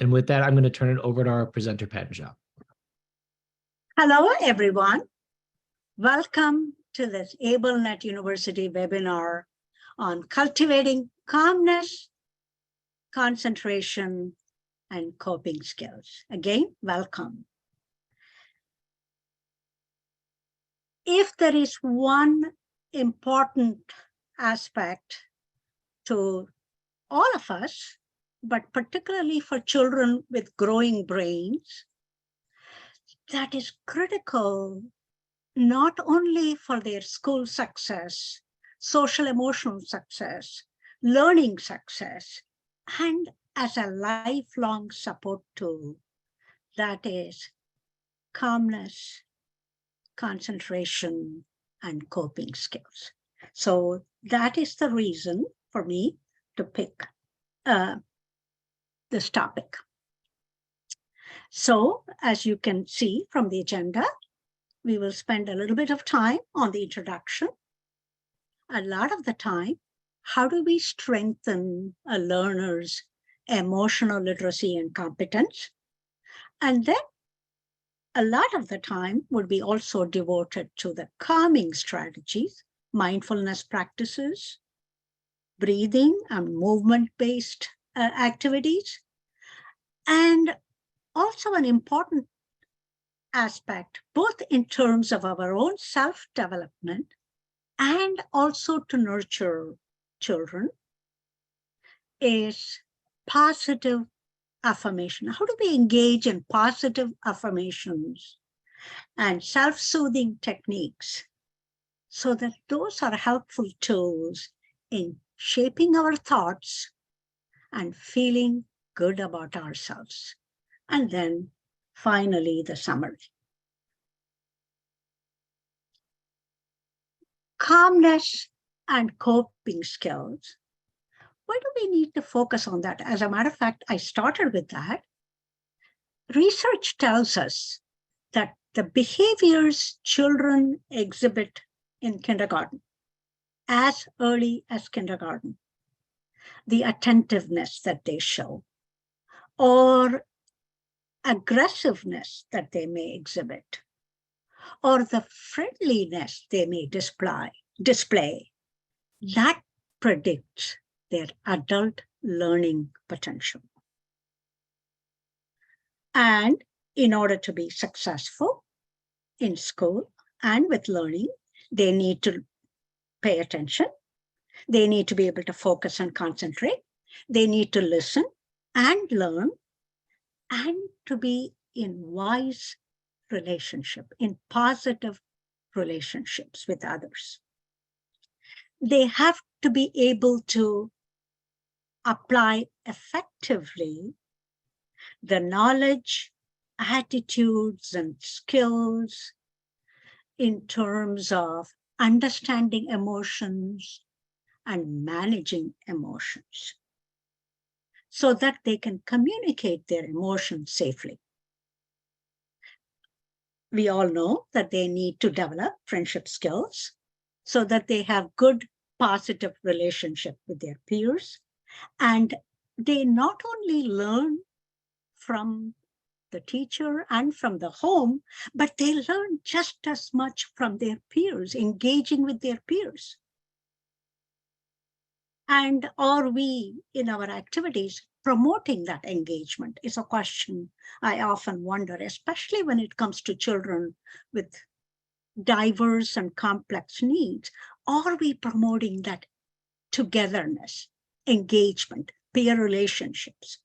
And with that, I'm going to turn it over to our presenter, Panja. Hello, everyone. Welcome to this AbleNet University webinar on cultivating calmness, concentration, and coping skills. Again, welcome. If there is one important aspect to all of us, but particularly for children with growing brains, that is critical not only for their school success, social emotional success, learning success, and as a lifelong support tool, that is calmness, concentration, and coping skills. So that is the reason for me to pick this topic. So as you can see from the agenda, we will spend a little bit of time on the introduction. A lot of the time, how do we strengthen a learner's emotional literacy and competence? And then a lot of the time would be also devoted to the calming strategies, mindfulness practices, breathing and movement-based activities, and also an important aspect, both in terms of our own self-development and also to nurture children, is positive affirmation. How do we engage in positive affirmations and self-soothing techniques so that those are helpful tools in shaping our thoughts and feeling good about ourselves? And then finally, the summary. Calmness and coping skills. Why do we need to focus on that? As a matter of fact, I started with that. Research tells us that the behaviors children exhibit in kindergarten, as early as kindergarten, the attentiveness that they show, or aggressiveness that they may exhibit, or the friendliness they may display, that predicts their adult learning potential. And in order to be successful in school and with learning, they need to pay attention. They need to be able to focus and concentrate. They need to listen and learn, and to be in wise relationship, in positive relationships with others. They have to be able to apply effectively the knowledge, attitudes, and skills in terms of understanding emotions and managing emotions, so that they can communicate their emotions safely. We all know that they need to develop friendship skills so that they have good, positive relationship with their peers. And they not only learn from the teacher and from the home, but they learn just as much from their peers, engaging with their peers. And are we, in our activities, promoting that engagement is a question I often wonder, especially when it comes to children with diverse and complex needs. Are we promoting that togetherness, engagement, peer relationships?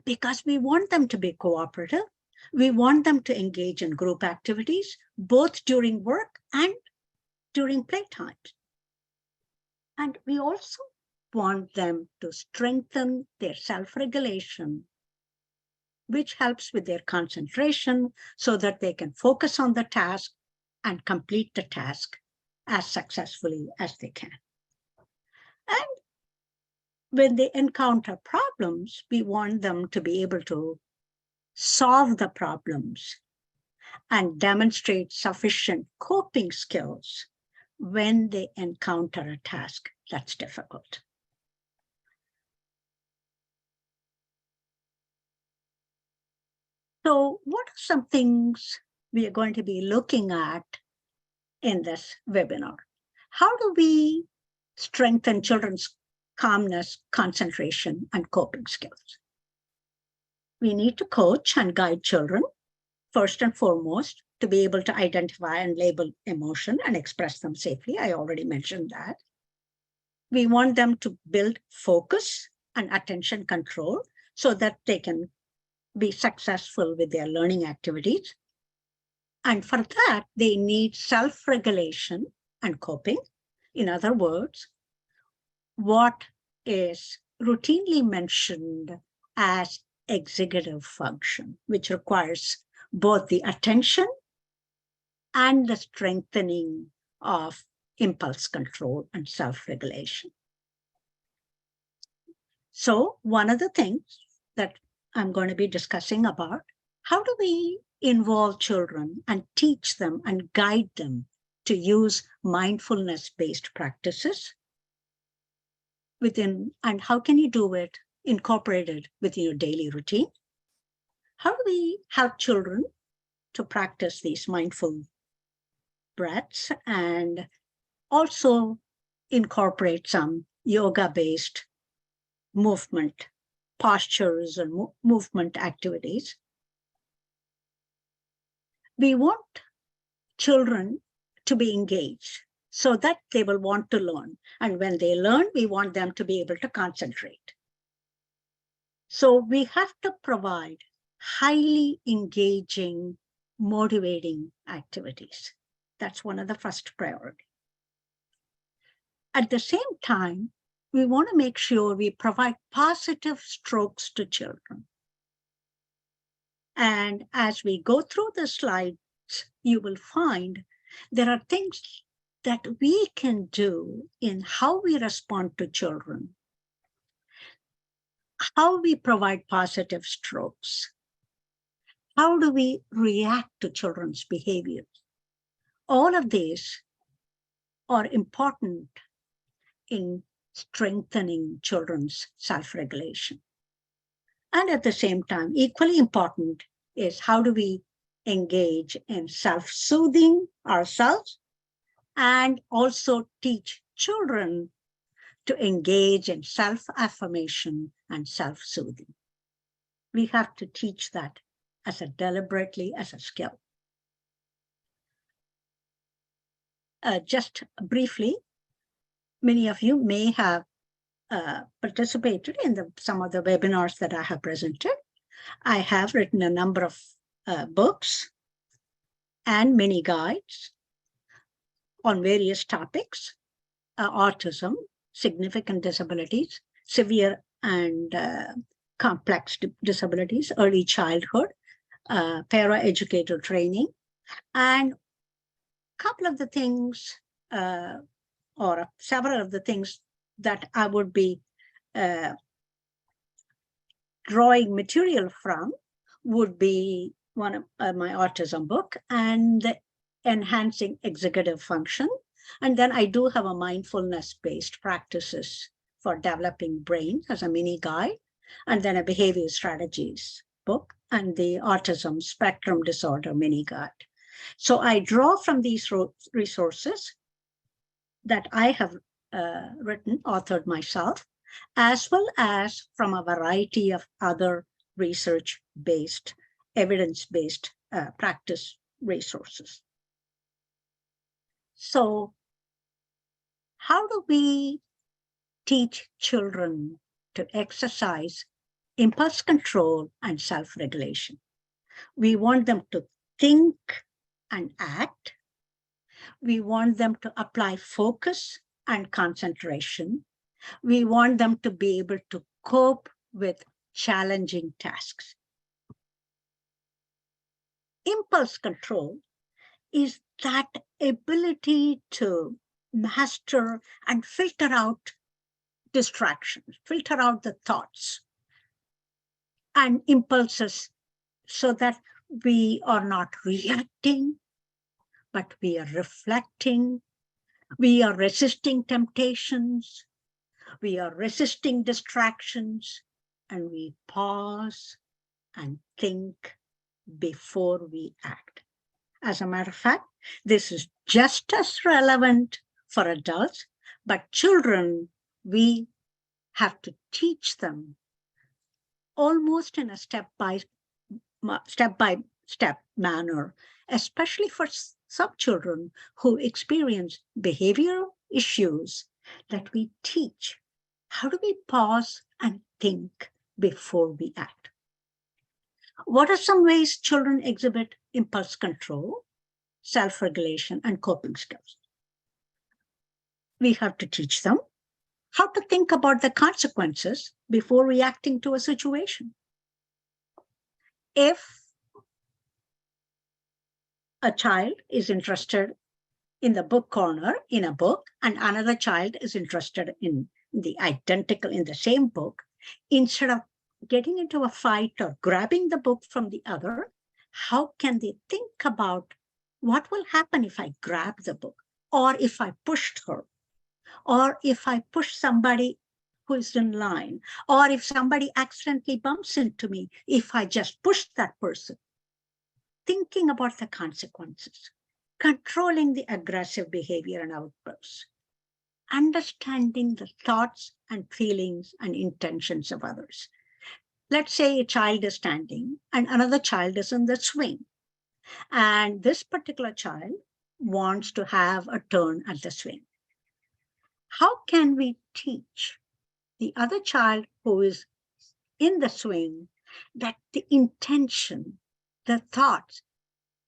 Because we want them to be cooperative. We want them to engage in group activities, both during work and during playtime. And we also want them to strengthen their self-regulation, which helps with their concentration so that they can focus on the task and complete the task as successfully as they can. And when they encounter problems, we want them to be able to solve the problems and demonstrate sufficient coping skills when they encounter a task that's difficult. So what are some things we are going to be looking at in this webinar? How do we strengthen children's calmness, concentration, and coping skills? We need to coach and guide children, first and foremost, to be able to identify and label emotion and express them safely. I already mentioned that. We want them to build focus and attention control so that they can be successful with their learning activities. And for that, they need self-regulation and coping. In other words, what is routinely mentioned as executive function, which requires both the attention and the strengthening of impulse control and self-regulation. So one of the things that I'm going to be discussing about, how do we involve children and teach them and guide them to use mindfulness-based practices within, and how can you do it incorporated within your daily routine? How do we help children to practice these mindful breaths and also incorporate some yoga-based movement, postures and movement activities? We want children to be engaged so that they will want to learn. And when they learn, we want them to be able to concentrate. So we have to provide highly engaging, motivating activities. That's one of the first priorities. At the same time, we want to make sure we provide positive strokes to children. And as we go through the slides, you will find there are things that we can do in how we respond to children, how we provide positive strokes, how do we react to children's behaviors. All of these are important in strengthening children's self-regulation. And at the same time, equally important is how do we engage in self-soothing ourselves and also teach children to engage in self-affirmation and self-soothing. We have to teach that deliberately as a skill. Just briefly, many of you may have participated in some of the webinars that I have presented. I have written a number of books and mini guides on various topics: autism, significant disabilities, severe and complex disabilities, early childhood, para-educator training, and a couple of the things, or several of the things that I would be drawing material from would be one of my autism book and the enhancing executive function. And then I do have a mindfulness-based practices for developing brain as a mini guide, and then a behavior strategies book and the autism spectrum disorder mini guide. So I draw from these resources that I have written, authored myself, as well as from a variety of other research-based, evidence-based practice resources. So how do we teach children to exercise impulse control and self-regulation? We want them to think and act. We want them to apply focus and concentration. We want them to be able to cope with challenging tasks. Impulse control is that ability to master and filter out distractions, filter out the thoughts and impulses so that we are not reacting, but we are reflecting, we are resisting temptations, we are resisting distractions, and we pause and think before we act. As a matter of fact, this is just as relevant for adults, but children, we have to teach them almost in a step-by-step manner, especially for some children who experience behavioral issues, that we teach how do we pause and think before we act. What are some ways children exhibit impulse control, self-regulation, and coping skills? We have to teach them how to think about the consequences before reacting to a situation. If a child is interested in the book corner in a book and another child is interested in the same book, instead of getting into a fight or grabbing the book from the other, how can they think about what will happen if I grab the book, or if I pushed her, or if I push somebody who is in line, or if somebody accidentally bumps into me, if I just push that person. Thinking about the consequences, controlling the aggressive behavior and outbursts, understanding the thoughts and feelings and intentions of others. Let's say a child is standing and another child is in the swing, and this particular child wants to have a turn at the swing. How can we teach the other child who is in the swing that the intention, the thoughts,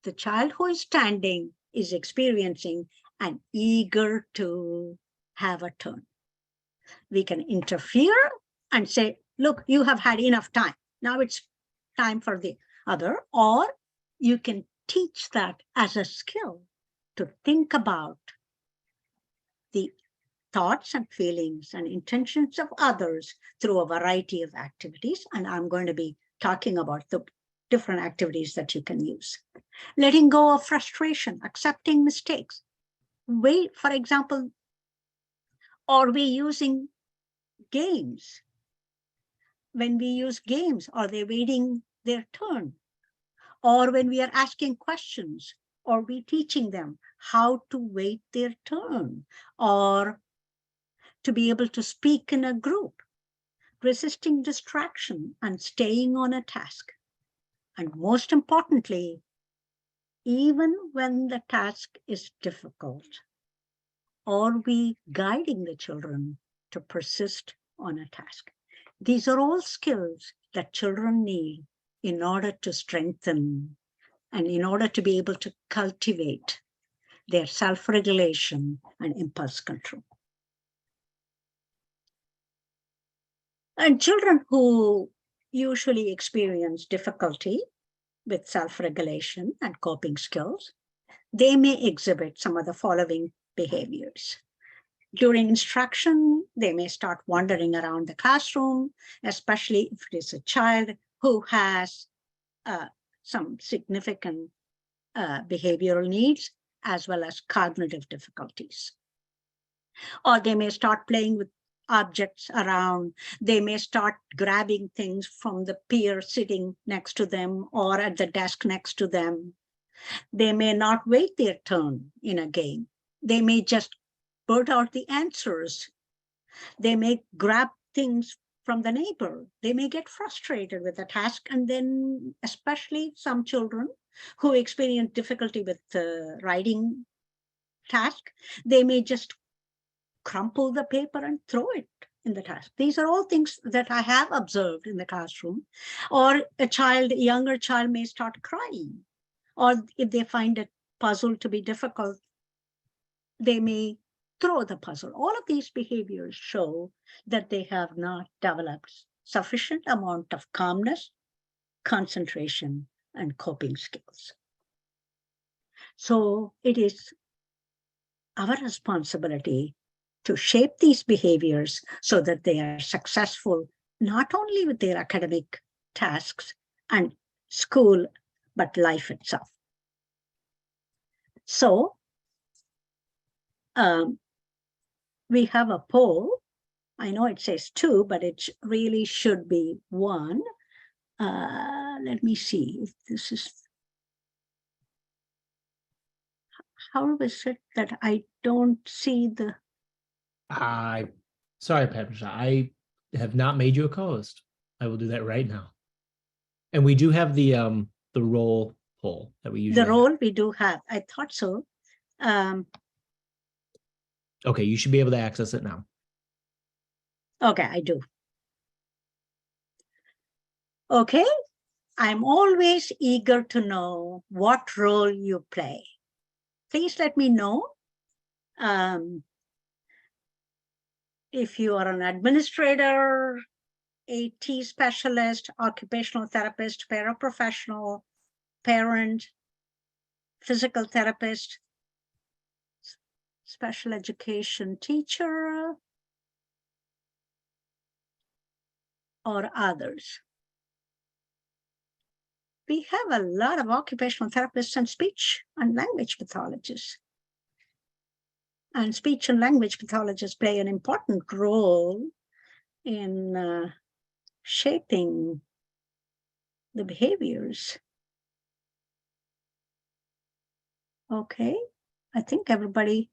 the child who is standing is experiencing and eager to have a turn? We can interfere and say, look, you have had enough time. Now it's time for the other. Or you can teach that as a skill to think about the thoughts and feelings and intentions of others through a variety of activities. And I'm going to be talking about the different activities that you can use. Letting go of frustration, accepting mistakes. Wait, for example, are we using games? When we use games, are they waiting their turn? Or when we are asking questions, are we teaching them how to wait their turn, or to be able to speak in a group, resisting distraction and staying on a task? And most importantly, even when the task is difficult, are we guiding the children to persist on a task? These are all skills that children need in order to strengthen and in order to be able to cultivate their self-regulation and impulse control. And children who usually experience difficulty with self-regulation and coping skills, they may exhibit some of the following behaviors. During instruction, they may start wandering around the classroom, especially if it is a child who has some significant behavioral needs as well as cognitive difficulties. Or they may start playing with objects around. They may start grabbing things from the peer sitting next to them or at the desk next to them. They may not wait their turn in a game. They may just blurt out the answers. They may grab things from the neighbor. They may get frustrated with the task. And then especially some children who experience difficulty with the writing task, they may just crumple the paper and throw it in the task. These are all things that I have observed in the classroom. Or a younger child may start crying. Or if they find a puzzle to be difficult, they may throw the puzzle. All of these behaviors show that they have not developed sufficient amount of calmness, concentration, and coping skills. So it is our responsibility to shape these behaviors so that they are successful, not only with their academic tasks and school, but life itself. So we have a poll. I know it says 2, but it really should be 1. Let me see if this is, how is it that I don't see the, Sorry, Patricia, I have not made you a co-host. I will do that right now. And we do have the roll poll that we usually the role we do have. I thought so. Okay, you should be able to access it now. Okay, I do. Okay, I'm always eager to know what role you play. Please let me know if you are an administrator, AT specialist, occupational therapist, paraprofessional, parent, physical therapist, special education teacher, or others. We have a lot of occupational therapists and speech and language pathologists. And speech and language pathologists play an important role in shaping the behaviors. Okay, I think everybody.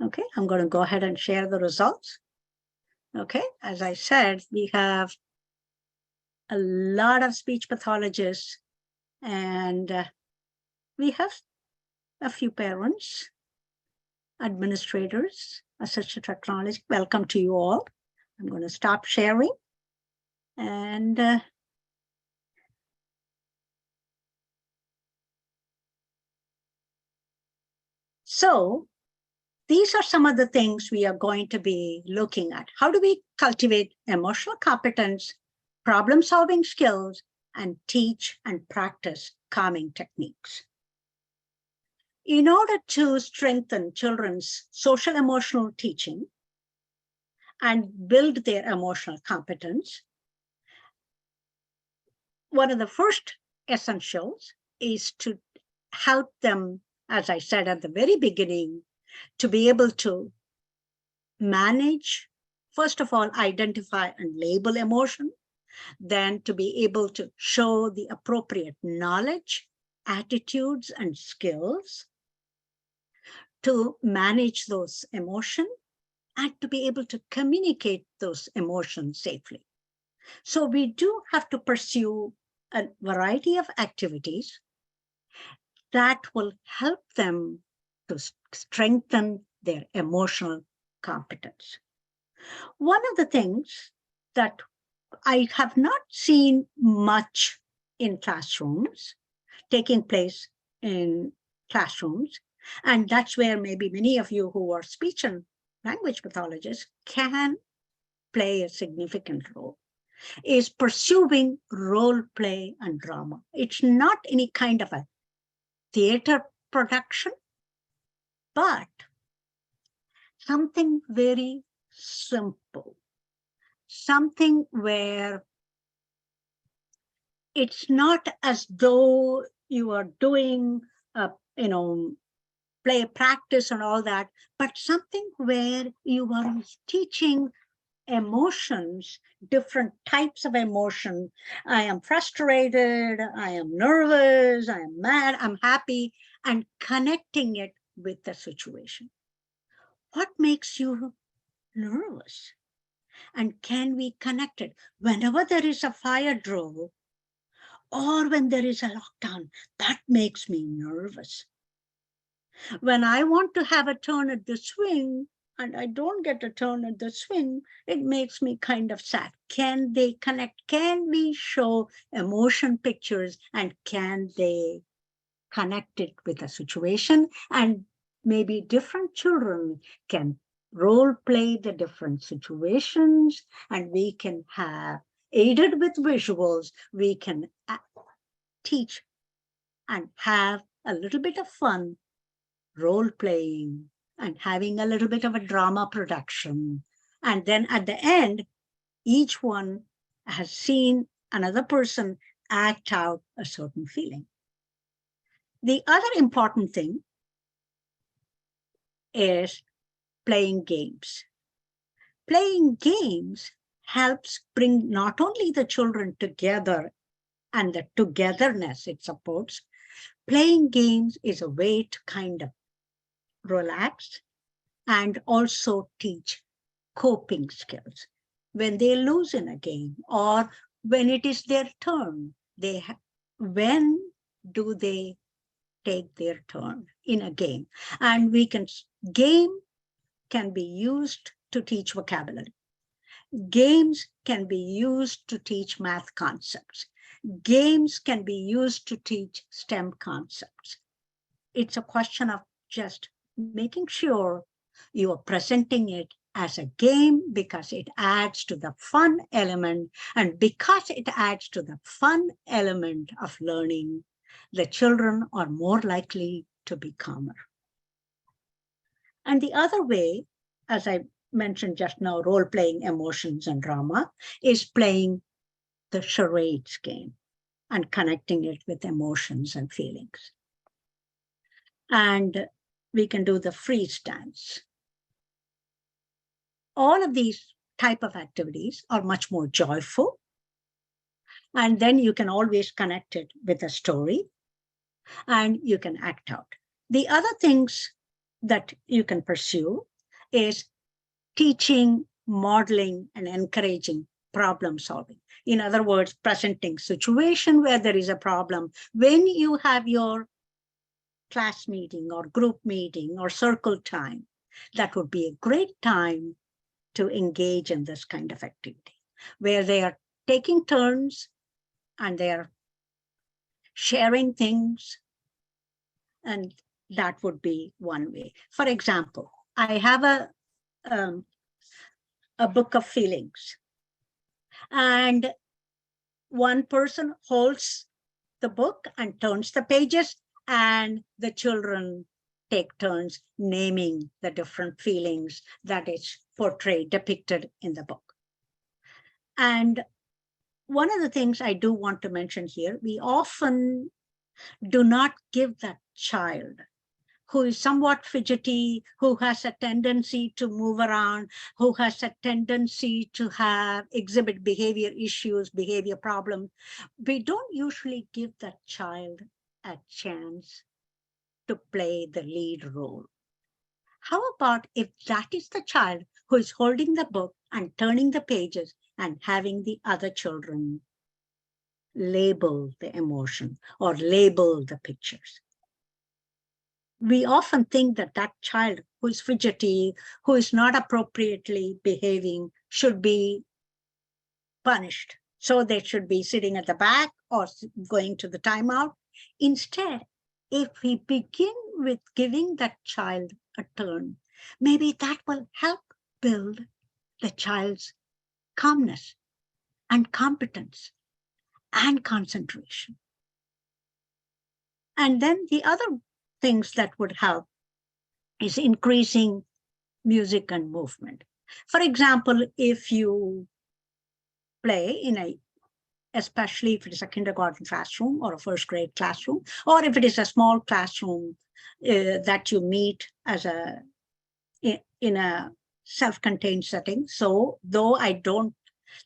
Okay, I'm going to go ahead and share the results. Okay, as I said, we have a lot of speech pathologists, and we have a few parents, administrators, assistive technology. Welcome to you all. I'm going to stop sharing. And so these are some of the things we are going to be looking at. How do we cultivate emotional competence, problem-solving skills, and teach and practice calming techniques? In order to strengthen children's social emotional teaching and build their emotional competence, one of the first essentials is to help them, as I said at the very beginning, to be able to manage, first of all, identify and label emotion, then to be able to show the appropriate knowledge, attitudes, and skills to manage those emotions, and to be able to communicate those emotions safely. So we do have to pursue a variety of activities that will help them to strengthen their emotional competence. One of the things that I have not seen much in classrooms, taking place in classrooms, and that's where maybe many of you who are speech and language pathologists can play a significant role, is pursuing role play and drama. It's not any kind of a theater production, but something very simple, something where it's not as though you are doing play practice and all that, but something where you are teaching emotions, different types of emotion. I am frustrated, I am nervous, I am mad, I'm happy, and connecting it with the situation. What makes you nervous? And can we connect it? Whenever there is a fire drill or when there is a lockdown, that makes me nervous. When I want to have a turn at the swing and I don't get a turn at the swing, it makes me kind of sad. Can they connect? Can we show emotion pictures, and can they connect it with a situation? And maybe different children can role play the different situations, and we can have, aided with visuals, we can teach and have a little bit of fun role playing and having a little bit of a drama production. And then at the end, each one has seen another person act out a certain feeling. The other important thing is playing games. playing games helps bring not only the children together and the togetherness it supports. Playing games is a way to kind of relax and also teach coping skills. When they lose in a game or when it is their turn, when do they take their turn in a game? And game can be used to teach vocabulary. Games can be used to teach math concepts. Games can be used to teach STEM concepts. It's a question of just making sure you are presenting it as a game because it adds to the fun element. And because it adds to the fun element of learning, the children are more likely to be calmer. And the other way, as I mentioned just now, role-playing emotions and drama, is playing the charades game and connecting it with emotions and feelings. And we can do the freeze dance. All of these type of activities are much more joyful. And then you can always connect it with a story and you can act out. The other things that you can pursue is teaching, modeling, and encouraging problem solving. In other words, presenting situation where there is a problem. When you have your class meeting or group meeting or circle time, that would be a great time to engage in this kind of activity, where they are taking turns and they are sharing things. And that would be one way. For example, I have a book of feelings, and one person holds the book and turns the pages, and the children take turns naming the different feelings that is portrayed, depicted in the book. And one of the things I do want to mention here, we often do not give that child who is somewhat fidgety, who has a tendency to move around, who has a tendency to exhibit behavior issues, behavior problems. We don't usually give that child a chance to play the lead role. How about if that is the child who is holding the book and turning the pages and having the other children label the emotion or label the pictures? We often think that that child who is fidgety, who is not appropriately behaving, should be punished. So they should be sitting at the back or going to the timeout. Instead, if we begin with giving that child a turn, maybe that will help build the child's calmness and competence and concentration. And then the other things that would help is increasing music and movement. For example, if you play especially if it is a kindergarten classroom or a first grade classroom, or if it is a small classroom that you meet in a self-contained setting. So though I don't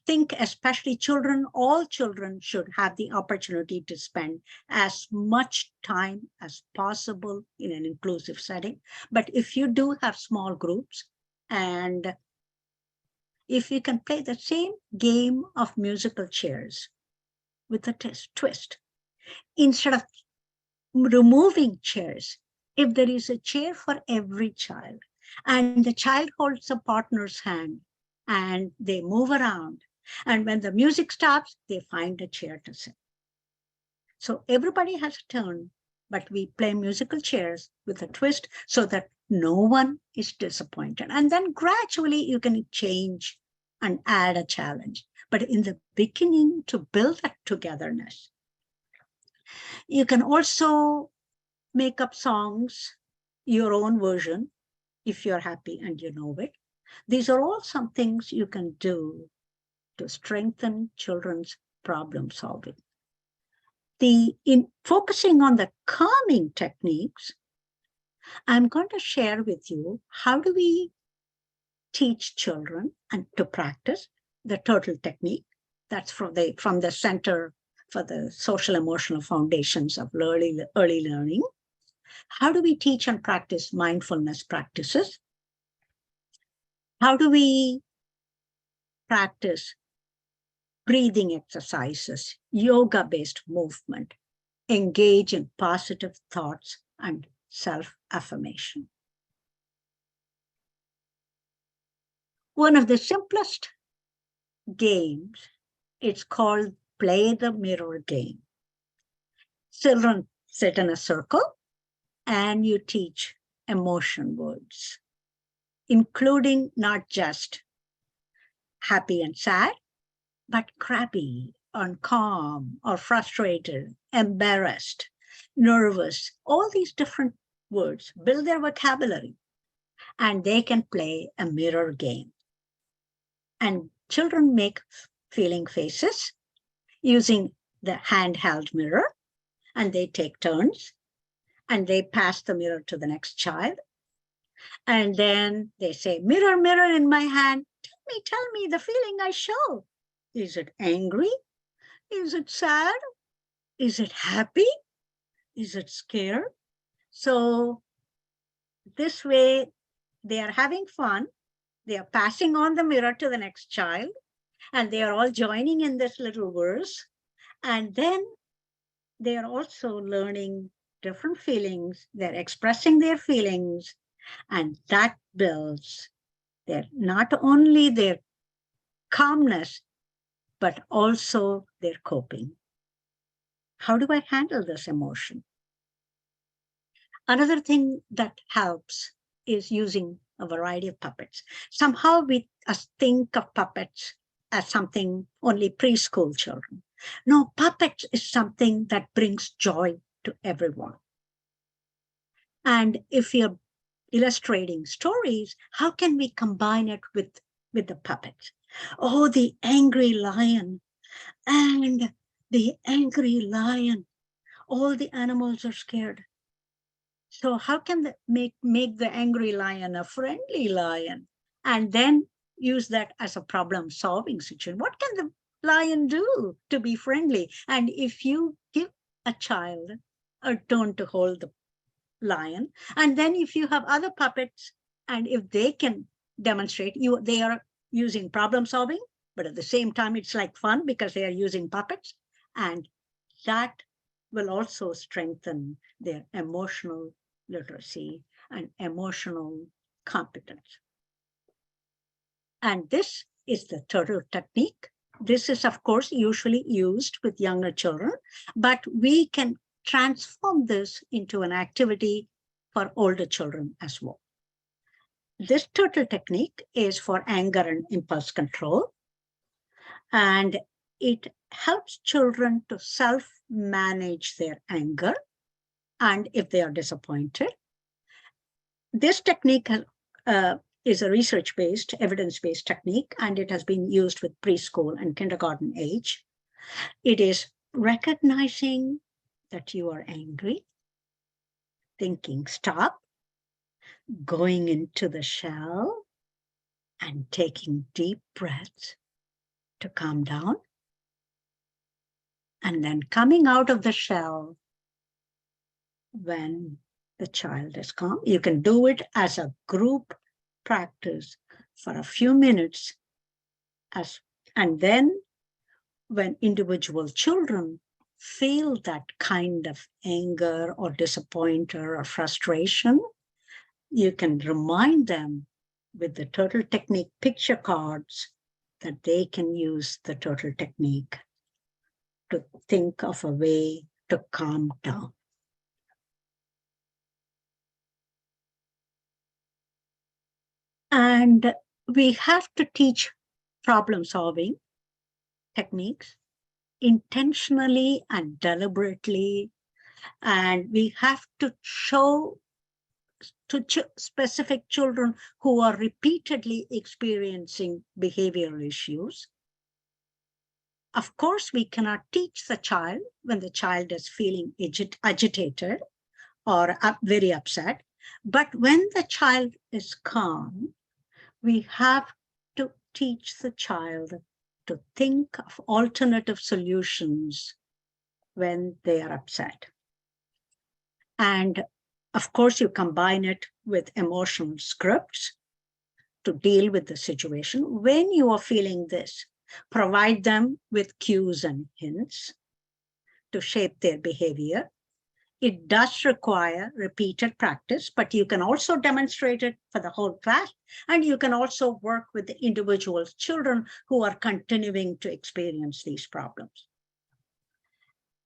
think especially children, all children should have the opportunity to spend as much time as possible in an inclusive setting. But if you do have small groups, and if you can play the same game of musical chairs with a twist, instead of removing chairs, if there is a chair for every child, and the child holds a partner's hand, and they move around. And when the music stops, they find a chair to sit. So everybody has a turn, but we play musical chairs with a twist so that no one is disappointed. And then gradually you can change and add a challenge. But in the beginning, to build that togetherness, you can also make up songs, your own version, if you're happy and you know it. These are all some things you can do to strengthen children's problem solving. In focusing on the calming techniques, I'm going to share with you how do we teach children and to practice the turtle technique. That's from the Center for the Social Emotional Foundations of Early Learning. How do we teach and practice mindfulness practices? How do we practice breathing exercises, yoga-based movement, engage in positive thoughts and self-affirmation? One of the simplest games, it's called Play the Mirror game. Children sit in a circle and you teach emotion words, including not just happy and sad, but crabby or calm or frustrated, embarrassed, nervous, all these different words, build their vocabulary, and they can play a mirror game. And children make feeling faces using the handheld mirror, and they take turns, and they pass the mirror to the next child. And then they say, mirror, mirror in my hand, tell me the feeling I show. Is it angry? Is it sad? Is it happy? Is it scared? So this way, they are having fun. They are passing on the mirror to the next child, and they are all joining in this little verse. And then they are also learning different feelings. They're expressing their feelings, and that builds not only their calmness, but also their coping. How do I handle this emotion? Another thing that helps is using a variety of puppets. Somehow we think of puppets as something only preschool children. No, puppets is something that brings joy to everyone. And if you're illustrating stories, how can we combine it with the puppets? Oh, the angry lion. And the angry lion. All the animals are scared. So how can they make the angry lion a friendly lion? And then use that as a problem-solving situation. What can the lion do to be friendly? And if you give a child a turn to hold the lion, and then if you have other puppets, and if they can demonstrate, they are using problem-solving, but at the same time, it's like fun because they are using puppets, and that will also strengthen their emotional literacy and emotional competence. And this is the turtle technique. This is, of course, usually used with younger children, but we can transform this into an activity for older children as well. This turtle technique is for anger and impulse control, and it helps children to self-manage their anger and if they are disappointed. This technique is a research-based, evidence-based technique, and it has been used with preschool and kindergarten age. It is recognizing that you are angry, thinking stop, going into the shell and taking deep breaths to calm down, and then coming out of the shell when the child is calm. You can do it as a group practice for a few minutes, and then when individual children feel that kind of anger or disappointment or frustration, you can remind them with the turtle technique picture cards that they can use the turtle technique to think of a way to calm down. And we have to teach problem-solving techniques intentionally and deliberately, and we have to show to specific children who are repeatedly experiencing behavioral issues. Of course, we cannot teach the child when the child is feeling agitated or very upset, but when the child is calm, we have to teach the child to think of alternative solutions when they are upset. And of course, you combine it with emotional scripts to deal with the situation. When you are feeling this, provide them with cues and hints to shape their behavior. It does require repeated practice, but you can also demonstrate it for the whole class. And you can also work with the individual children who are continuing to experience these problems.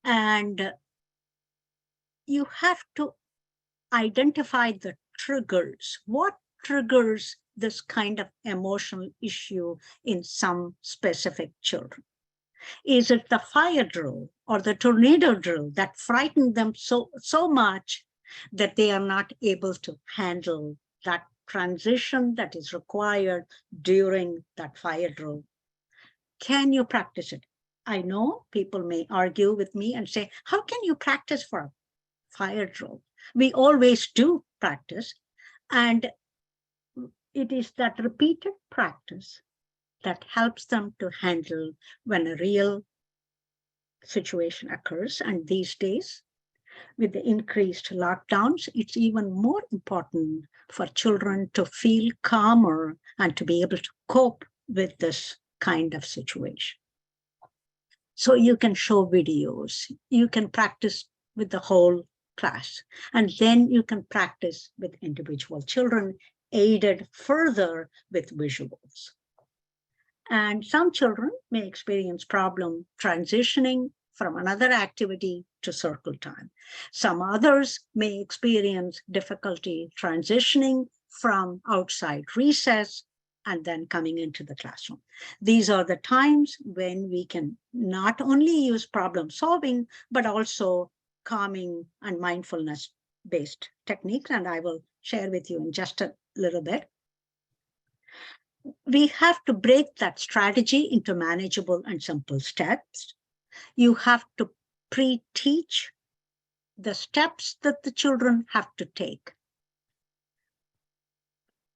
And you have to identify the triggers. What triggers this kind of emotional issue in some specific children? Is it the fire drill or the tornado drill that frightened them so much that they are not able to handle that transition that is required during that fire drill? Can you practice it? I know people may argue with me and say, how can you practice for a fire drill? We always do practice. And it is that repeated practice that helps them to handle when a real situation occurs. And these days, with the increased lockdowns, it's even more important for children to feel calmer and to be able to cope with this kind of situation. So you can show videos, you can practice with the whole class, and then you can practice with individual children, aided further with visuals. And some children may experience problem transitioning from another activity to circle time. Some others may experience difficulty transitioning from outside recess and then coming into the classroom. These are the times when we can not only use problem solving, but also calming and mindfulness-based techniques. And I will share with you in just a little bit. We have to break that strategy into manageable and simple steps. You have to pre-teach the steps that the children have to take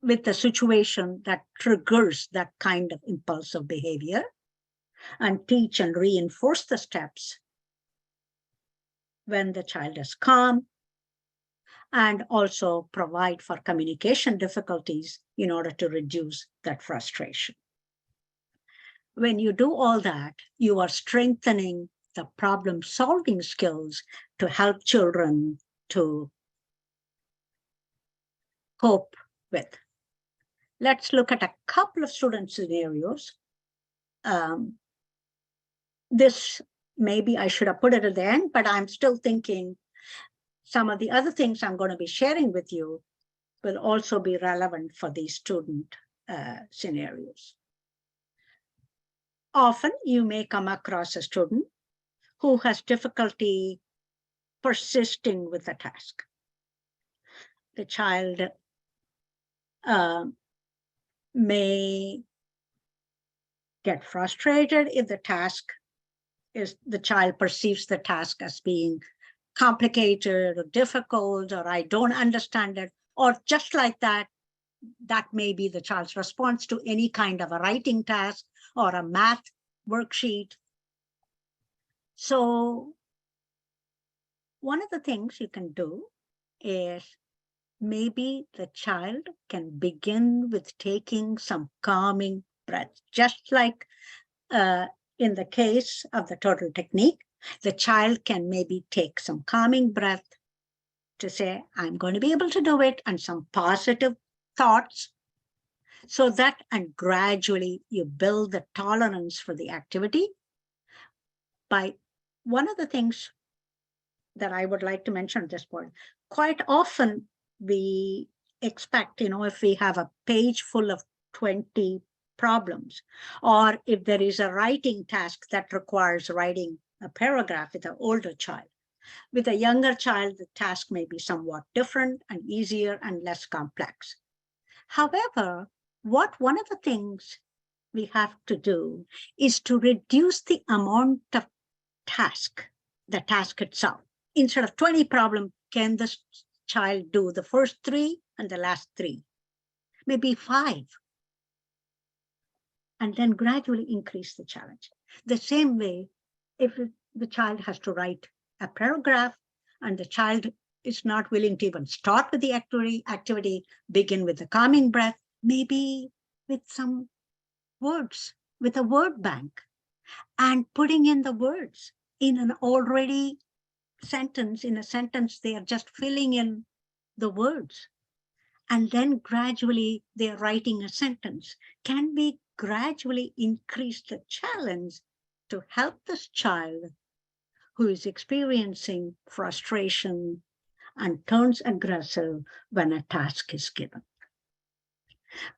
with the situation that triggers that kind of impulsive behavior, and teach and reinforce the steps when the child is calm, and also provide for communication difficulties in order to reduce that frustration. When you do all that, you are strengthening the problem-solving skills to help children to cope with. Let's look at a couple of student scenarios. This maybe I should have put it at the end, but I'm still thinking some of the other things I'm going to be sharing with you will also be relevant for these student scenarios. Often you may come across a student who has difficulty persisting with a task. The child may get frustrated if the child perceives the task as being complicated or difficult, or I don't understand it, or just like that, that may be the child's response to any kind of a writing task or a math worksheet. So one of the things you can do is maybe the child can begin with taking some calming breaths, just like in the case of the turtle technique. The child can maybe take some calming breath to say, I'm going to be able to do it, and some positive thoughts, so that, and gradually you build the tolerance for the activity. By one of the things that I would like to mention at this point, quite often we expect, if we have a page full of 20 problems, or if there is a writing task that requires writing a paragraph with an older child. With a younger child, the task may be somewhat different and easier and less complex. However, one of the things we have to do is to reduce the amount of the task itself. Instead of 20 problems, can the child do the first 3 and the last 3? Maybe 5. and then gradually increase the challenge. The same way, if the child has to write a paragraph and the child is not willing to even start with the activity, begin with the calming breath, maybe with some words, with a word bank, and putting in the words in an already sentence. In a sentence, they are just filling in the words. And then gradually they're writing a sentence. Can we gradually increase the challenge to help this child who is experiencing frustration and turns aggressive when a task is given?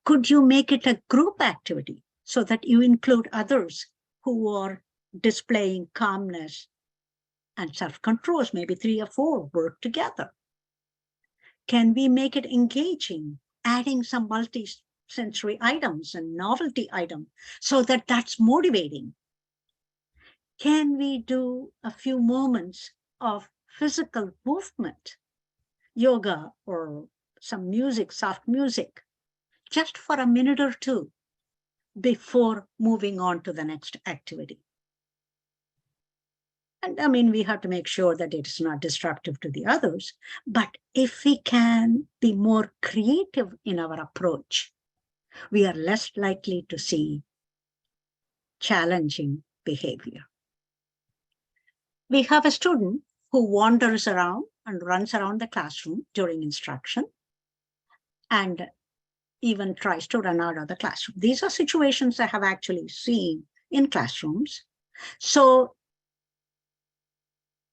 Could you make it a group activity so that you include others who are displaying calmness and self-control, maybe 3 or 4 work together? Can we make it engaging, adding some multi-sensory items and novelty items so that that's motivating? Can we do a few moments of physical movement, yoga or some music, soft music, just for a minute or two before moving on to the next activity? And I mean, we have to make sure that it is not disruptive to the others, but if we can be more creative in our approach, we are less likely to see challenging behavior. We have a student who wanders around and runs around the classroom during instruction and even tries to run out of the classroom. These are situations I have actually seen in classrooms. So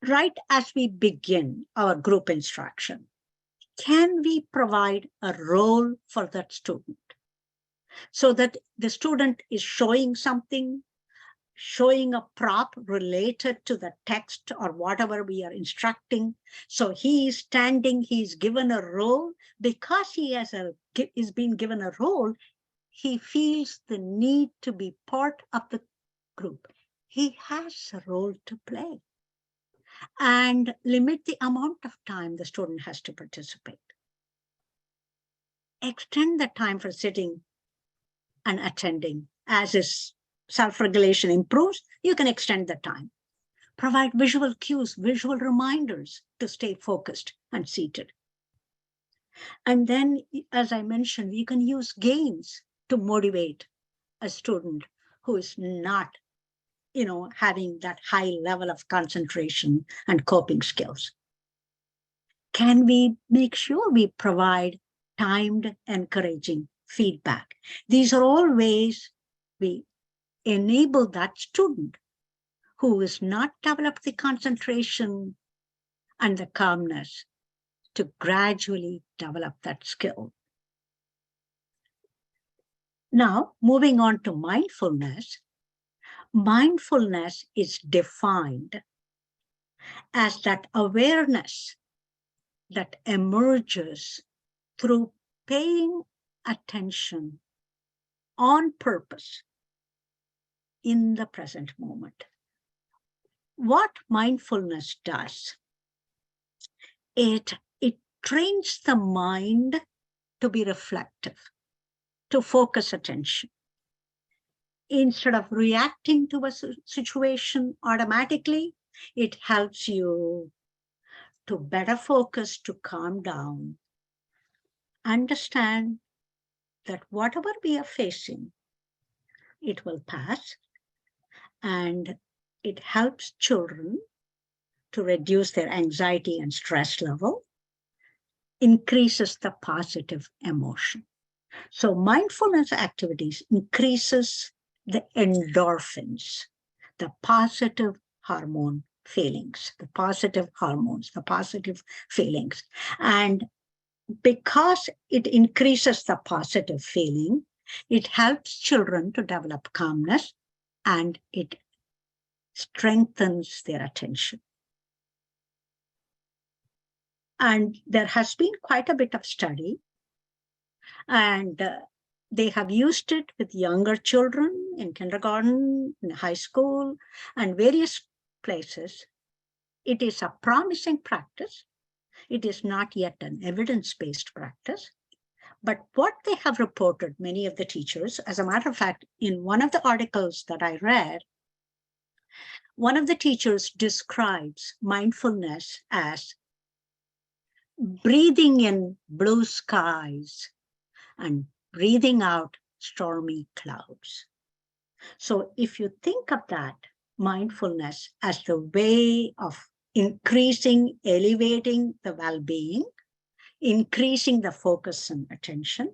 right as we begin our group instruction, can we provide a role for that student so that the student is showing something, showing a prop related to the text or whatever we are instructing? So he is standing, he's given a role. Because he is being given a role, he feels the need to be part of the group. He has a role to play. And limit the amount of time the student has to participate. Extend the time for sitting and attending. As his self-regulation improves, you can extend the time. Provide visual cues, visual reminders to stay focused and seated. And then, as I mentioned, we can use games to motivate a student who is not having that high level of concentration and coping skills. Can we make sure we provide timed, encouraging feedback? These are all ways we enable that student who has not developed the concentration and the calmness to gradually develop that skill. Now, moving on to mindfulness. Mindfulness is defined as that awareness that emerges through paying attention on purpose in the present moment. What mindfulness does, it trains the mind to be reflective, to focus attention. Instead of reacting to a situation automatically, it helps you to better focus, to calm down, understand that whatever we are facing, it will pass, and it helps children to reduce their anxiety and stress level, increases the positive emotion. So mindfulness activities increases the endorphins, the positive hormone feelings, the positive hormones, the positive feelings. And because it increases the positive feeling, it helps children to develop calmness and it strengthens their attention. And there has been quite a bit of study, and they have used it with younger children in kindergarten, in high school, and various places. It is a promising practice. It is not yet an evidence-based practice, But what they have reported, many of the teachers, as a matter of fact, in one of the articles that I read, one of the teachers describes mindfulness as breathing in blue skies and breathing out stormy clouds. So if you think of that mindfulness as the way of increasing, elevating the well-being, increasing the focus and attention,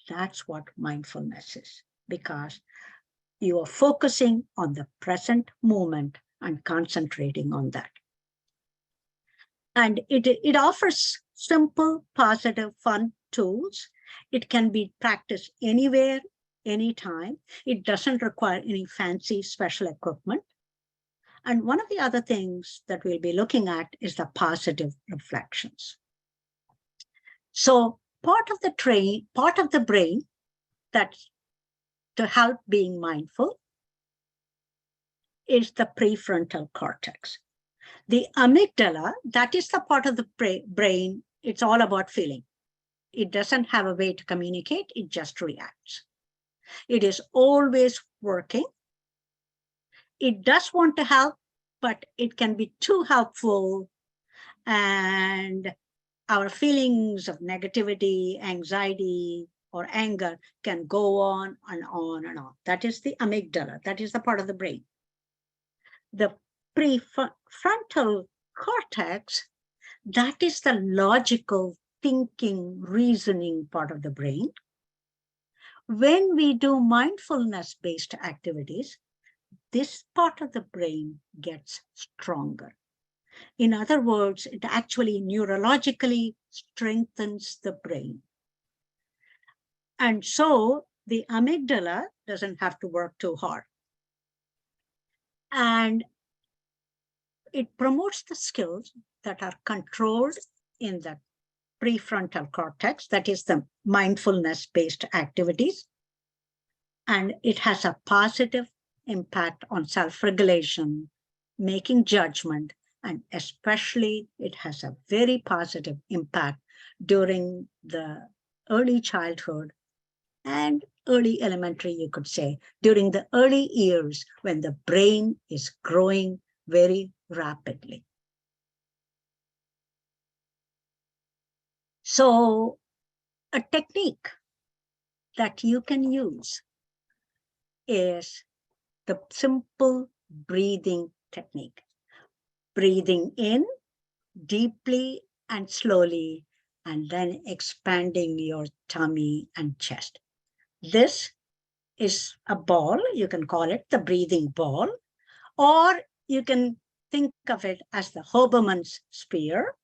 that's what mindfulness is, because you are focusing on the present moment and concentrating on that. And it offers simple, positive, fun tools. It can be practiced anywhere, anytime. It doesn't require any fancy special equipment. And one of the other things that we'll be looking at is the positive reflections. So part of the brain that's to help being mindful is the prefrontal cortex. The amygdala, that is the part of the brain, it's all about feeling. It doesn't have a way to communicate, it just reacts. It is always working. It does want to help, but it can be too helpful, and our feelings of negativity, anxiety, or anger can go on and on and on. That is the amygdala. That is the part of the brain. The prefrontal cortex, that is the logical thinking, reasoning part of the brain. When we do mindfulness-based activities, this part of the brain gets stronger. In other words, it actually neurologically strengthens the brain. And so the amygdala doesn't have to work too hard. And it promotes the skills that are controlled in the prefrontal cortex, that is the mindfulness-based activities. And it has a positive impact on self-regulation, making judgment, and especially it has a very positive impact during the early childhood and early elementary, you could say, during the early years when the brain is growing very rapidly. So a technique that you can use is the simple breathing technique. Breathing in deeply and slowly, and then expanding your tummy and chest. This is a ball, you can call it the breathing ball, or you can think of it as the Hoberman's sphere.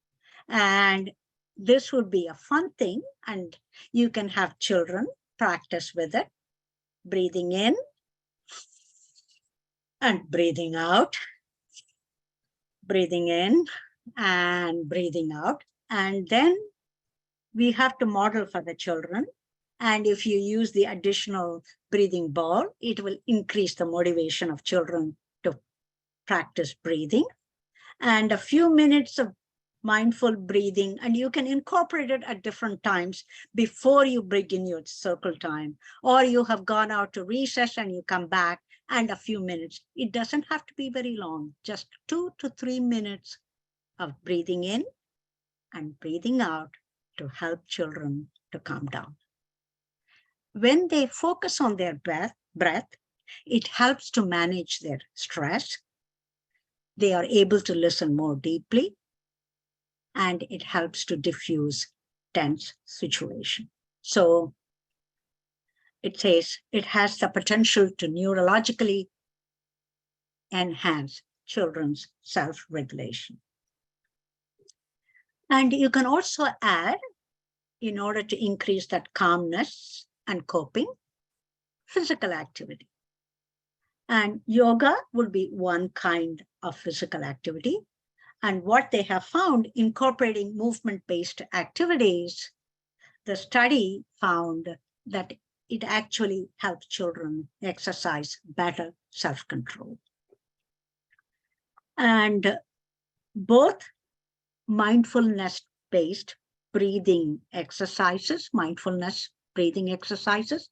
And this would be a fun thing, and you can have children practice with it. Breathing in and breathing out, breathing in and breathing out. And then we have to model for the children. And if you use the additional breathing ball, it will increase the motivation of children to practice breathing. And a few minutes of mindful breathing, and you can incorporate it at different times before you begin your circle time, or you have gone out to recess and you come back, and a few minutes. It doesn't have to be very long, just 2 to 3 minutes of breathing in and breathing out to help children to calm down. When they focus on their breath, it helps to manage their stress. They are able to listen more deeply, and it helps to diffuse tense situation. So it says it has the potential to neurologically enhance children's self-regulation. And you can also add, in order to increase that calmness and coping, physical activity. And yoga would be one kind of physical activity. And what they have found, incorporating movement-based activities, the study found that it actually helps children exercise better self-control. And both mindfulness-based breathing exercises, mindfulness breathing exercises,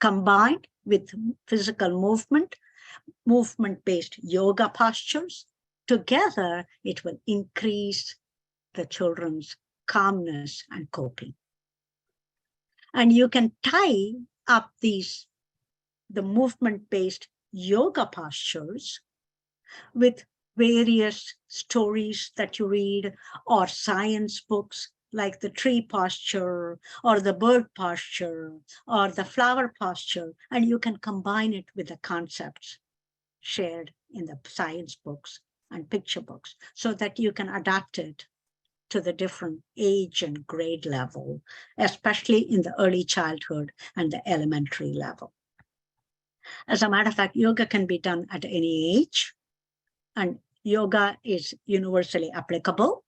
combined with physical movement, movement-based yoga postures. Together, it will increase the children's calmness and coping. And you can tie up the movement-based yoga postures with various stories that you read or science books like the tree posture or the bird posture or the flower posture, and you can combine it with the concepts shared in the science books and picture books so that you can adapt it to the different age and grade level, especially in the early childhood and the elementary level. As a matter of fact, yoga can be done at any age, and yoga is universally applicable.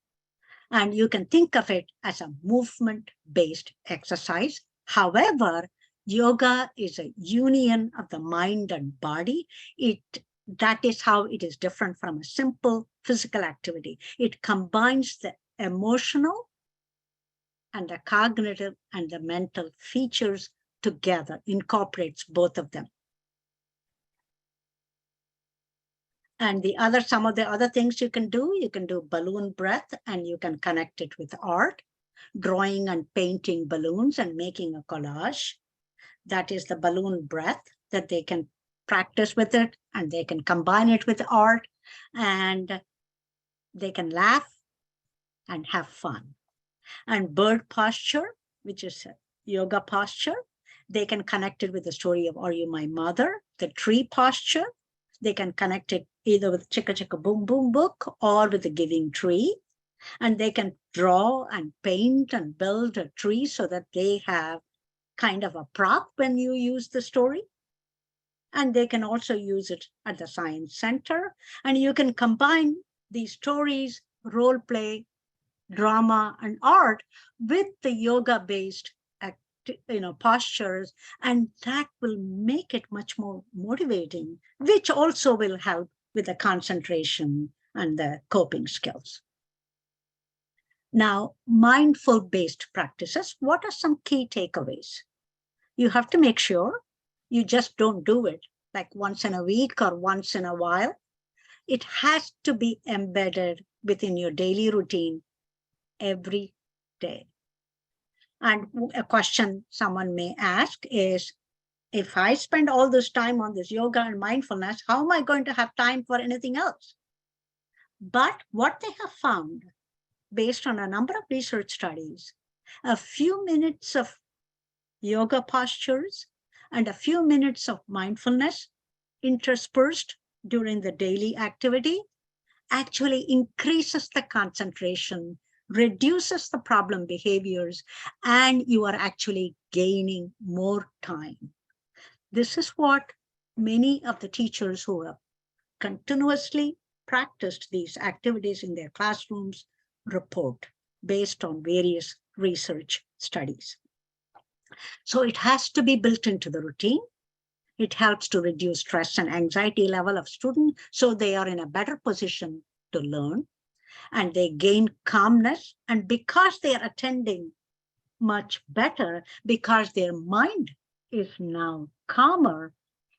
And you can think of it as a movement-based exercise. However, yoga is a union of the mind and body. That is how it is different from a simple physical activity. It combines the emotional and the cognitive and the mental features together, incorporates both of them. And some of the other things you can do balloon breath, and you can connect it with art, drawing and painting balloons and making a collage. That is the balloon breath that they can practice with it, and they can combine it with art, and they can laugh and have fun. And bird posture, which is a yoga posture, they can connect it with the story of Are You My Mother? The tree posture, they can connect it either with Chicka Chicka Boom Boom book or with the Giving Tree. And they can draw and paint and build a tree so that they have kind of a prop when you use the story. And they can also use it at the Science Center. And you can combine these stories, role play, drama, and art with the yoga-based postures, and that will make it much more motivating, which also will help with the concentration and the coping skills. Now, mindful-based practices, what are some key takeaways? You have to make sure you just don't do it like once in a week or once in a while. It has to be embedded within your daily routine every day. And a question someone may ask is, if I spend all this time on this yoga and mindfulness, how am I going to have time for anything else? But what they have found, based on a number of research studies, a few minutes of yoga postures and a few minutes of mindfulness interspersed during the daily activity actually increases the concentration, reduces the problem behaviors, and you are actually gaining more time. This is what many of the teachers who have continuously practiced these activities in their classrooms report based on various research studies. So it has to be built into the routine. It helps to reduce stress and anxiety level of students, so they are in a better position to learn, and they gain calmness. And because they are attending much better, because their mind is now calmer,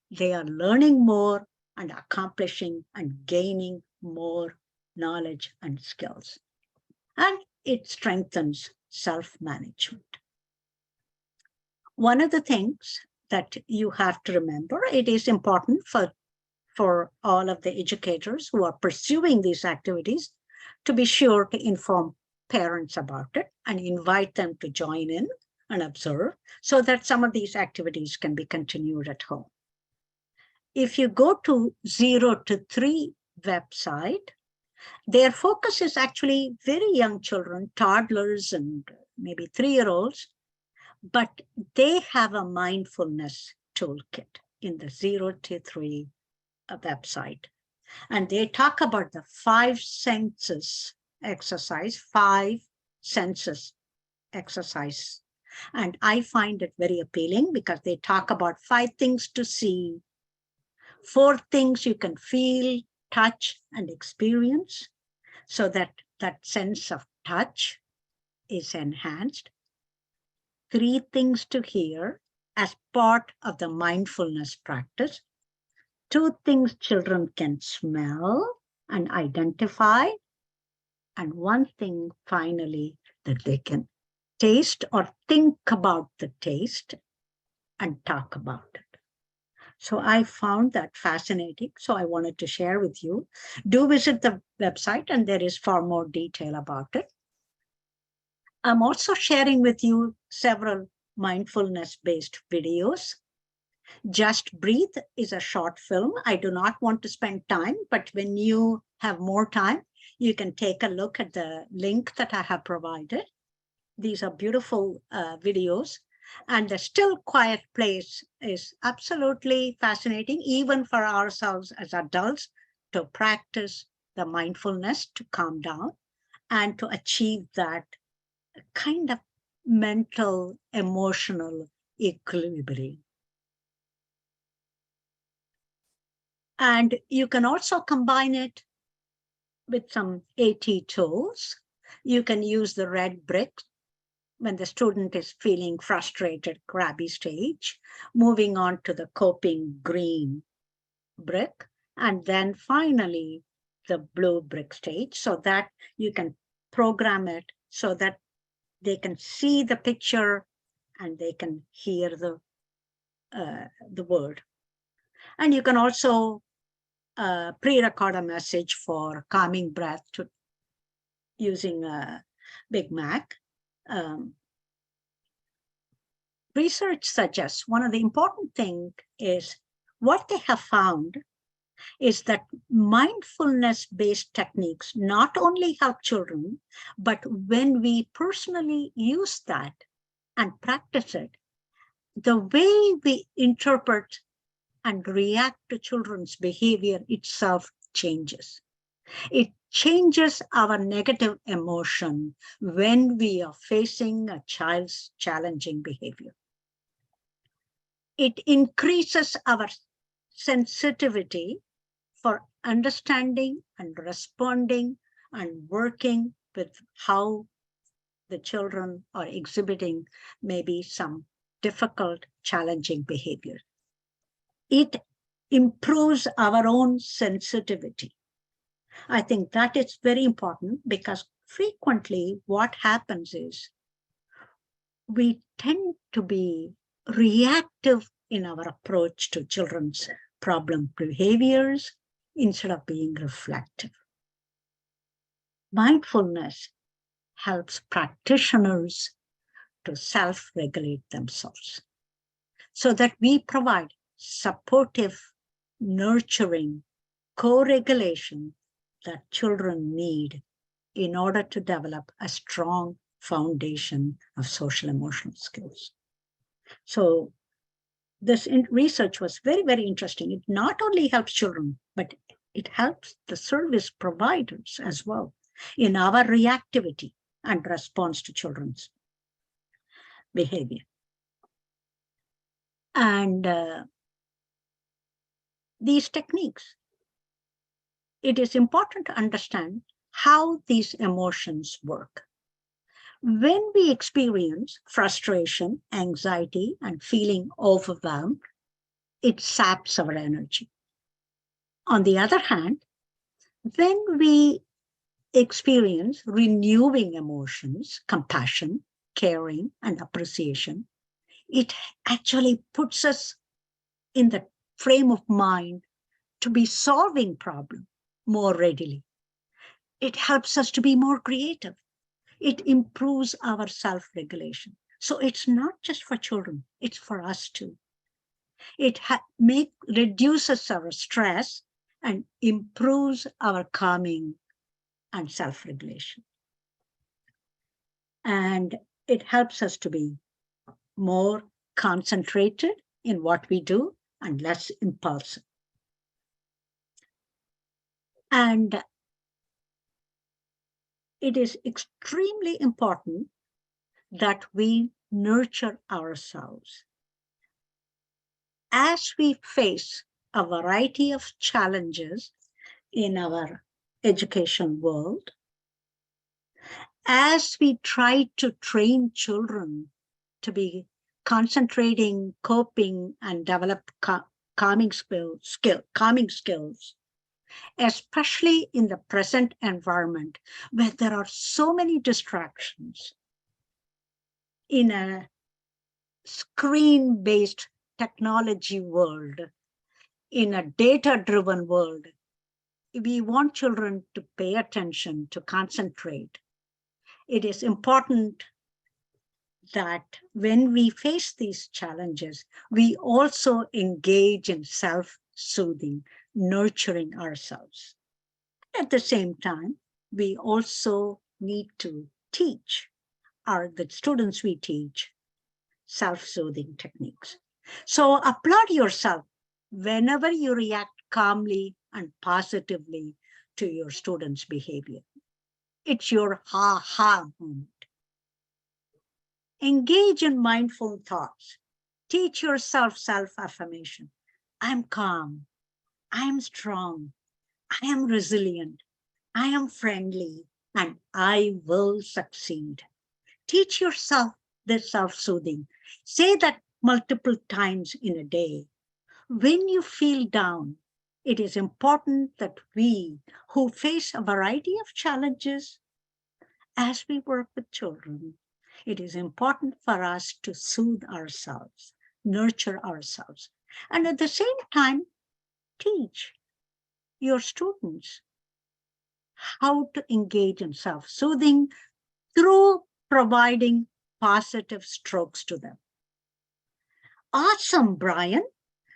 they are learning more and accomplishing and gaining more knowledge and skills. And it strengthens self-management. One of the things that you have to remember, it is important for all of the educators who are pursuing these activities to be sure to inform parents about it and invite them to join in and observe, so that some of these activities can be continued at home. If you go to 0 to 3 website, their focus is actually very young children, toddlers, and maybe 3-year-olds, but they have a mindfulness toolkit in the 0 to 3 website. And they talk about the 5 senses exercise, 5 senses exercise. And I find it very appealing because they talk about 5 things to see, 4 things you can feel, touch, and experience. So that sense of touch, is enhanced. 3 things to hear as part of the mindfulness practice. 2 things children can smell and identify. And 1 thing finally that they can taste or think about the taste and talk about it. So I found that fascinating. So I wanted to share with you. Do visit the website and there is far more detail about it. I'm also sharing with you several mindfulness-based videos. Just Breathe is a short film. I do not want to spend time, but when you have more time, you can take a look at the link that I have provided. These are beautiful videos. And the Still Quiet Place is absolutely fascinating, even for ourselves as adults, to practice the mindfulness, to calm down, and to achieve that kind of mental, emotional equilibrium. And you can also combine it with some AT tools. You can use the red brick when the student is feeling frustrated, crabby stage, moving on to the coping green brick, and then finally the blue brick stage, so that you can program it so that they can see the picture and they can hear the word. And you can also pre-record a message for calming breath using a Big Mac. Research suggests one of the important things is what they have found is that mindfulness-based techniques not only help children, but when we personally use that and practice it, the way we interpret and react to children's behavior itself changes. It changes our negative emotion when we are facing a child's challenging behavior. It increases our sensitivity for understanding and responding and working with how the children are exhibiting maybe some difficult, challenging behavior. It improves our own sensitivity. I think that is very important because frequently what happens is we tend to be reactive in our approach to children's problem behaviors instead of being reflective. Mindfulness helps practitioners to self-regulate themselves so that we provide supportive, nurturing, co-regulation that children need in order to develop a strong foundation of social emotional skills. So this research was very, very interesting. It not only helps children, but it helps the service providers as well in our reactivity and response to children's behavior. And these techniques, it is important to understand how these emotions work. When we experience frustration, anxiety, and feeling overwhelmed, it saps our energy. On the other hand, when we experience renewing emotions, compassion, caring, and appreciation, it actually puts us in the frame of mind to be solving problems more readily. It helps us to be more creative. It improves our self-regulation. So it's not just for children, it's for us too. It reduces our stress and improves our calming and self-regulation. And it helps us to be more concentrated in what we do and less impulsive. And it is extremely important that we nurture ourselves. As we face a variety of challenges in our education world, as we try to train children to be concentrating, coping, and develop calming skills, especially in the present environment where there are so many distractions in a screen-based technology world, in a data-driven world. We want children to pay attention, to concentrate. It is important that when we face these challenges, we also engage in self-soothing, nurturing ourselves. At the same time, we also need to teach the students we teach self-soothing techniques. So applaud yourself whenever you react calmly and positively to your students' behavior. It's your ha-ha moment. Engage in mindful thoughts. Teach yourself self-affirmation. I'm calm. I am strong. I am resilient. I am friendly, and I will succeed. Teach yourself this self-soothing. Say that multiple times in a day. When you feel down, it is important that we, who face a variety of challenges as we work with children, it is important for us to soothe ourselves, nurture ourselves, and at the same time, teach your students how to engage in self-soothing through providing positive strokes to them. Awesome, Brian.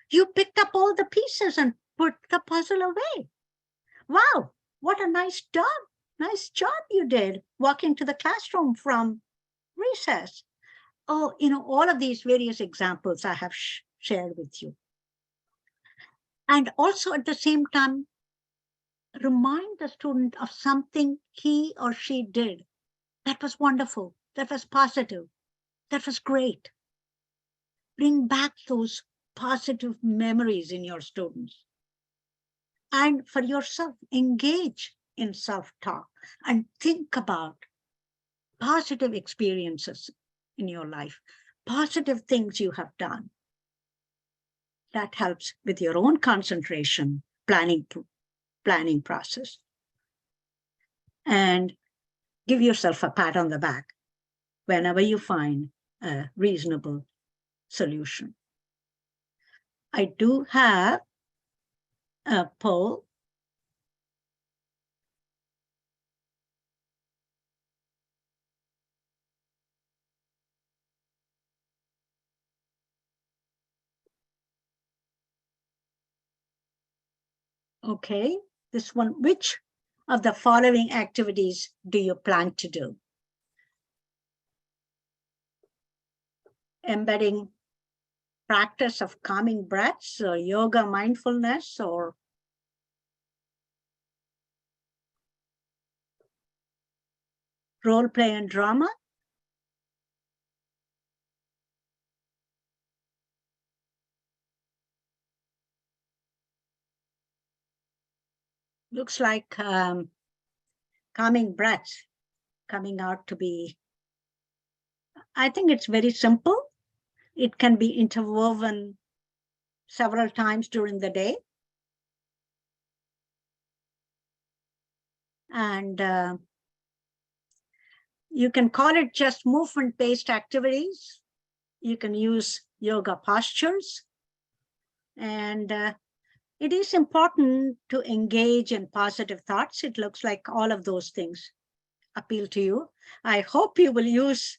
You picked up all the pieces and put the puzzle away. Wow, what a nice job. Nice job you did walking to the classroom from recess. Oh, all of these various examples I have shared with you. And also at the same time, remind the student of something he or she did that was wonderful, that was positive, that was great. Bring back those positive memories in your students. And for yourself, engage in self-talk and think about positive experiences in your life, positive things you have done. That helps with your own concentration, planning process. And give yourself a pat on the back whenever you find a reasonable solution. I do have a poll. Okay, this one, which of the following activities do you plan to do? Embedding practice of calming breaths or yoga mindfulness or role play and drama? Looks like calming breaths coming out to be, I think it's very simple. It can be interwoven several times during the day. And you can call it just movement-based activities. You can use yoga postures. And it is important to engage in positive thoughts. It looks like all of those things appeal to you. I hope you will use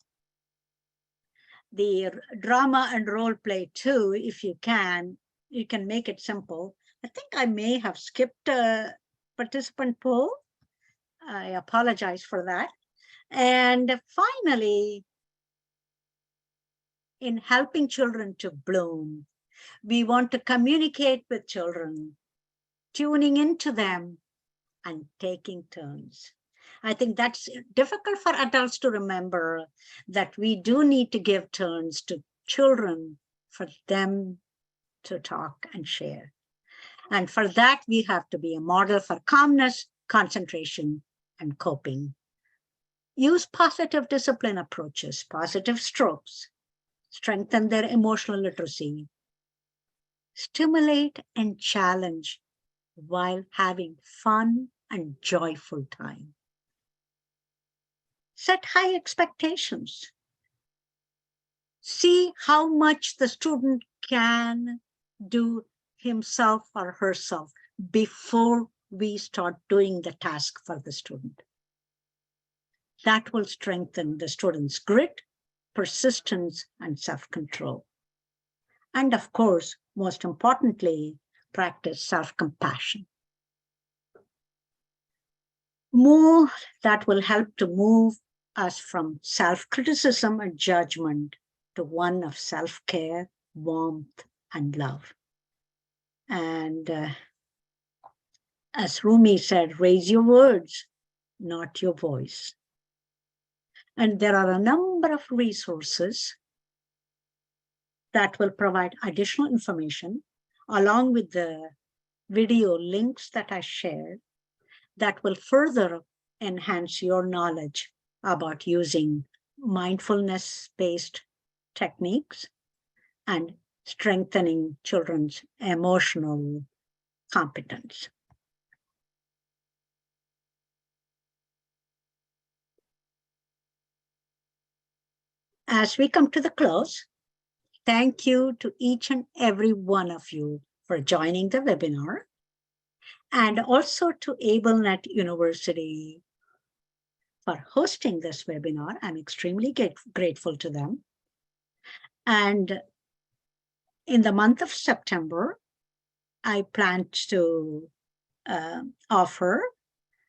the drama and role play too, if you can. You can make it simple. I think I may have skipped a participant poll. I apologize for that. And finally, in helping children to bloom, we want to communicate with children, tuning into them and taking turns. I think that's difficult for adults to remember, that we do need to give turns to children for them to talk and share. And for that, we have to be a model for calmness, concentration, and coping. Use positive discipline approaches, positive strokes, strengthen their emotional literacy, stimulate and challenge while having fun and joyful time. Set high expectations. See how much the student can do himself or herself before we start doing the task for the student. That will strengthen the student's grit, persistence, and self-control. And of course, most importantly, practice self-compassion. That will help to move us from self-criticism and judgment to one of self-care, warmth, and love. And as Rumi said, raise your words, not your voice. And there are a number of resources that will provide additional information along with the video links that I shared that will further enhance your knowledge about using mindfulness-based techniques and strengthening children's emotional competence. As we come to the close, thank you to each and every one of you for joining the webinar, and also to AbleNet University for hosting this webinar. I'm extremely grateful to them. And in the month of September, I plan to offer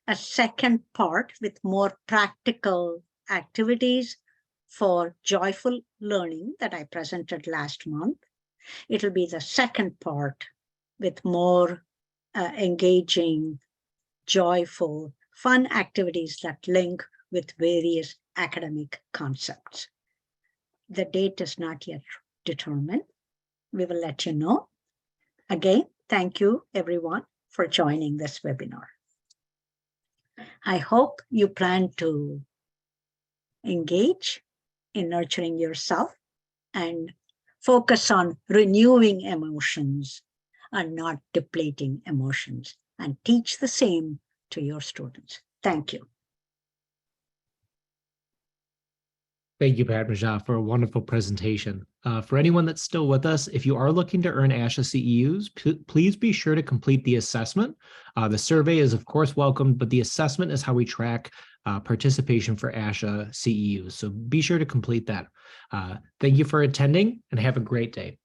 a second part with more practical activities for joyful learning that I presented last month. It'll be the second part with more engaging, joyful, fun activities that link with various academic concepts. The date is not yet determined. We will let you know. Again, thank you everyone for joining this webinar. I hope you plan to engage in nurturing yourself and focus on renewing emotions and not depleting emotions, and teach the same to your students. Thank you. Thank you, Padmaja, for a wonderful presentation. For anyone that's still with us, if you are looking to earn ASHA CEUs, please be sure to complete the assessment. The survey is, of course, welcome, but the assessment is how we track participation for ASHA CEUs. So be sure to complete that. Thank you for attending and have a great day.